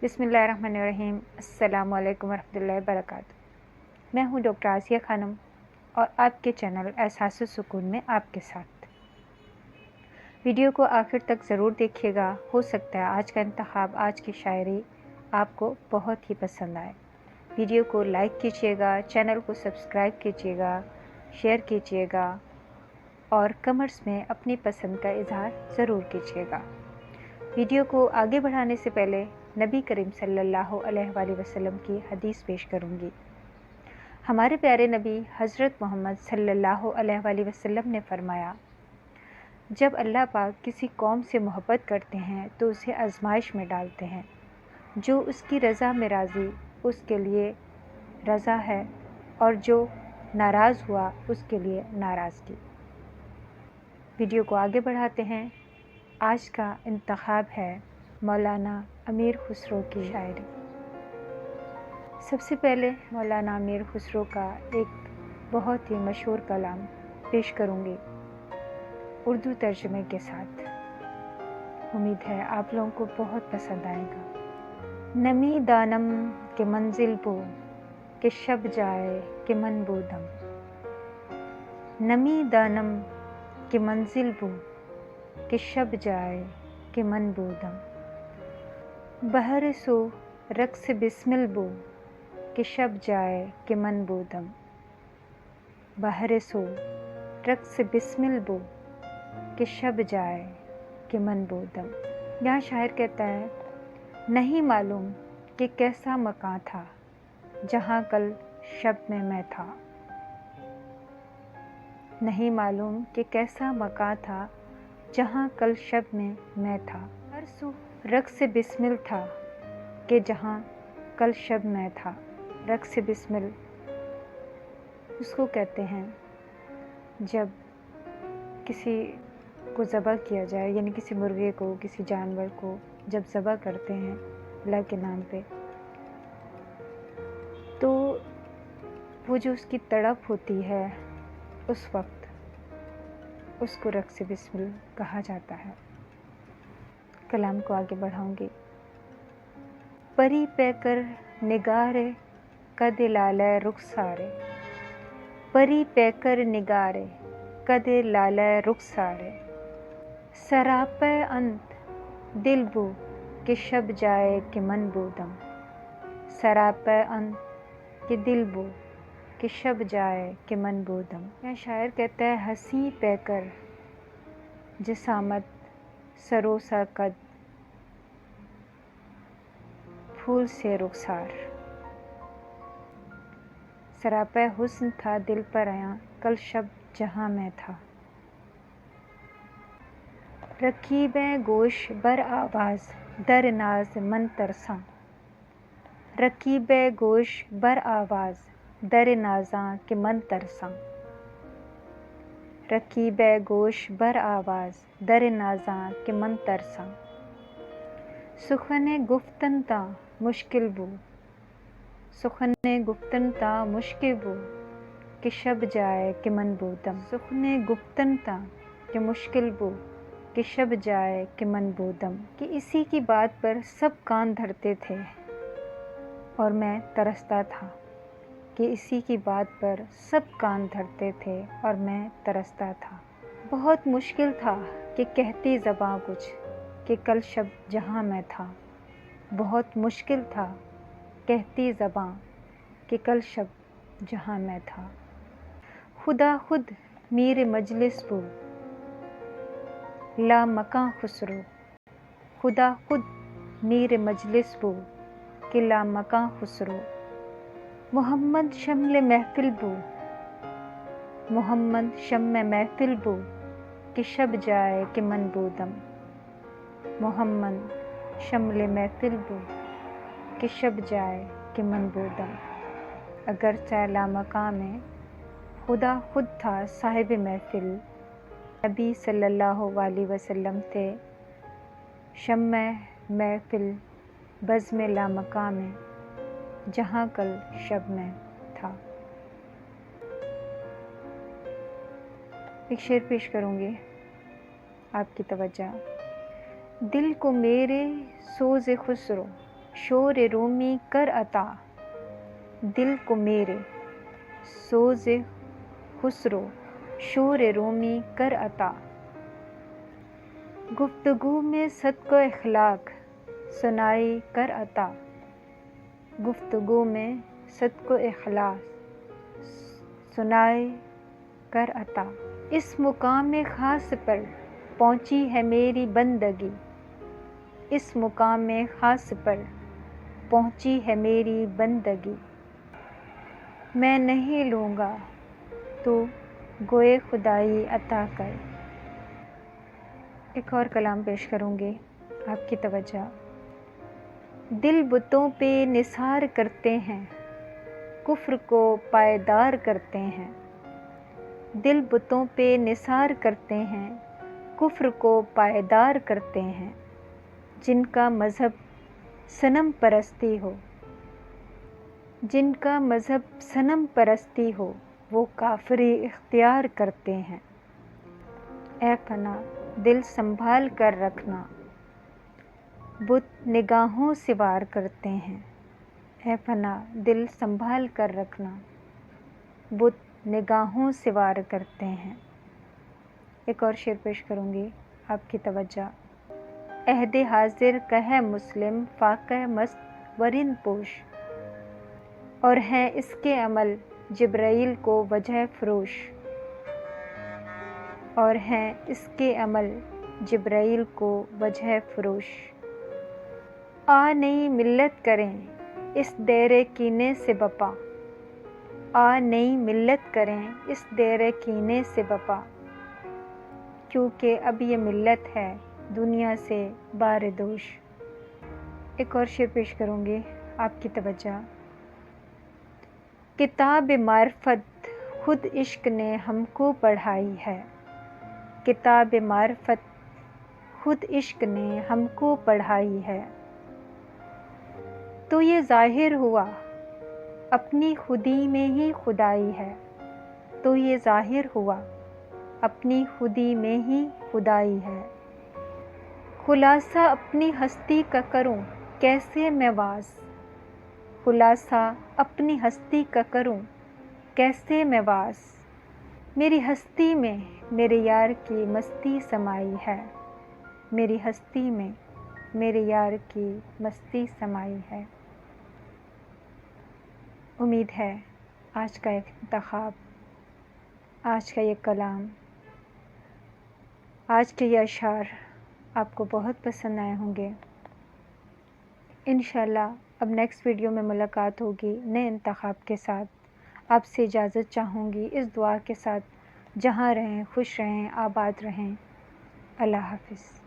बिस्मिल्लाहिर्रहमानिर्रहीम। अस्सलामु अलैकुम वरहमतुल्लाहि वबरकातुहू। मैं हूँ डॉक्टर आसिया खानम और आपके चैनल एहसास सुकून में आपके साथ। वीडियो को आखिर तक ज़रूर देखिएगा। हो सकता है आज का इंतखाब, आज की शायरी आपको बहुत ही पसंद आए। वीडियो को लाइक कीजिएगा, चैनल को सब्सक्राइब कीजिएगा, शेयर कीजिएगा और कमेंट्स में अपनी पसंद का इजहार ज़रूर कीजिएगा। वीडियो को आगे बढ़ाने से पहले नबी करीम सल्लल्लाहु अलैहि वसल्लम की हदीस पेश करूंगी। हमारे प्यारे नबी हज़रत मोहम्मद सल्लल्लाहु अलैहि वसल्लम ने फरमाया, जब अल्लाह पाक किसी कौम से मोहब्बत करते हैं तो उसे आजमाइश में डालते हैं। जो उसकी रज़ा में राज़ी उसके लिए रज़ा है और जो नाराज़ हुआ उसके लिए नाराज़गी। वीडियो को आगे बढ़ाते हैं। आज का इंतखाब है मौलाना अमीर खुसरो की शायरी। सबसे पहले मौलाना अमीर खुसरो का एक बहुत ही मशहूर कलाम पेश करूंगी उर्दू तर्जुमे के साथ। उम्मीद है आप लोगों को बहुत पसंद आएगा। नमी दानम के मंजिल बो के शब जाए के मन बोदम। नमी दानम के मंजिल बो के शब जाए के मन बोदम। बहर सो रक्स बिस्मिल बो के शब जाए के मन बोदम। बहर सो रक्स बिस्मिल बो के शब जाए के मन बोदम। यहाँ शायर कहता है, नहीं मालूम कि कैसा मकान था जहाँ कल शब में मैं था। नहीं मालूम कि कैसा मकान था जहाँ कल शब में मैं था। हर सो रक्स बिस्मिल था कि जहाँ कल शब में था। रक्स बिस्मिल उसको कहते हैं जब किसी को ज़बह किया जाए, यानी किसी मुर्गे को, किसी जानवर को जब ज़बह करते हैं अल्लाह के नाम पे, तो वो जो उसकी तड़प होती है उस वक्त उसको रक्स बिस्मिल कहा जाता है। कलाम को आगे बढ़ाऊंगी। परी पैकर निगारे कद लाले रुखसारे। परी पैकर निगारे कद लाले रुखसारे। सरापे अंत दिल बो के शब जाए के मन बोदम। सरापे अंत के दिल बो के शब जाए के मन बोदम। यह शायर कहता है, हंसी पैकर जिसामत सरोसा कद फूल से रुखसार। सरापे हुस्न था दिल पर आया कल शब जहाँ मैं था। रकीबें गोश बर आवाज़ दर नाज मन तरसा। रकीबें गोश बर आवाज़ दर नाजा के मन तरसा। रकीबें गोश बर आवाज़ दर नाजा के मन तरसा। सुखने गुफ्तन ता मुश्किल बो। सुखने गुफ्तन ता मुश्किल बो कि शब जाए कि मन बोदम। सुखने गुफ्तन ता कि मुश्किल बो कि शब जाए कि मन बोदम। कि इसी की बात पर सब कान धरते थे और मैं तरसता था। कि इसी की बात पर सब कान धरते थे और मैं तरसता था। बहुत मुश्किल था कि कहती ज़बां कुछ कि कल शब जहाँ मैं था। बहुत मुश्किल था कहती ज़बां कि कल शब जहाँ मैं था। खुदा खुद मीर मजलिस बो ला मकां खुसरो। खुदा खुद मीर मजलिस बो कि ला मकां खुसरो। मोहम्मद शम्ल महफिल बो। मोहम्मद शम्ल महफिल बो कि शब जाए कि मन बोदम। मोहम्मद शम्ल महफिल बो कि शब जाए कि मन बोदम। अगर ला मकां में खुदा खुद था साहिब महफिल, नबी सल्लल्लाहु अलैहि वसल्लम थे शम्मे महफिल बज़्म ला मकां में जहाँ कल शब में था। एक शेर पेश करूँगी आपकी तवज्जो। दिल को मेरे सोज़ खुसरो شور رومی کر عطا دل کو میرے سوز خسرو شور رومی کر عطا گفتگو میں صدق و اخلاق سنائی کر عطا گفتگو میں صدق و اخلاص سنائے کر عطا اس مقام خاص پر پہنچی ہے میری بندگی اس مقام خاص پر پہنچی ہے میری بندگی میں نہیں لوں گا تو گوئے خدائی عطا کر ایک اور کلام پیش کروں گی آپ کی توجہ دل بتوں پہ نثار کرتے ہیں کفر کو پائیدار کرتے ہیں دل بتوں پہ نثار کرتے ہیں کفر کو پائیدار کرتے ہیں جن کا مذہب صنم پرستی ہو جن کا مذہب صنم پرستی ہو وہ کافری اختیار کرتے ہیں اے فنا دل سنبھال کر رکھنا بت نگاہوں سے وار کرتے ہیں اے فنا دل سنبھال کر رکھنا بت نگاہوں سے وار کرتے ہیں ایک اور شعر پیش کروں گی آپ کی توجہ عہد حاضر کا ہے مسلم فاقہ مست ورند پوش اور ہے اس کے عمل جبرائیل کو وجہ فروش اور ہے اس کے عمل جبرائیل کو وجہ فروش آ نئی ملت کریں اس دیر کینے سے بپا آ نئی ملت کریں اس دیر کینے سے بپا کیونکہ اب یہ ملت ہے دنیا سے باردوش ایک اور شعر پیش کروں گی آپ کی توجہ کتاب معرفت خود عشق نے ہم کو پڑھائی ہے کتاب معرفت خود عشق نے ہم کو پڑھائی ہے تو یہ ظاہر ہوا اپنی خودی میں ہی خدائی ہے تو یہ ظاہر ہوا اپنی خودی میں ہی خدائی ہے خلاصہ اپنی ہستی کا کروں کیسے میں واز خلاصہ اپنی ہستی کا کروں کیسے میں واز میری ہستی میں میرے یار کی مستی سمائی ہے میری ہستی میں میرے یار کی مستی سمائی ہے امید ہے آج کا ایک انتخاب آج کا یہ کلام آج کے یہ اشعار آپ کو بہت پسند آئے ہوں گے انشاءاللہ اب نیکسٹ ویڈیو میں ملاقات ہوگی نئے انتخاب کے ساتھ آپ سے اجازت چاہوں گی اس دعا کے ساتھ جہاں رہیں خوش رہیں آباد رہیں اللہ حافظ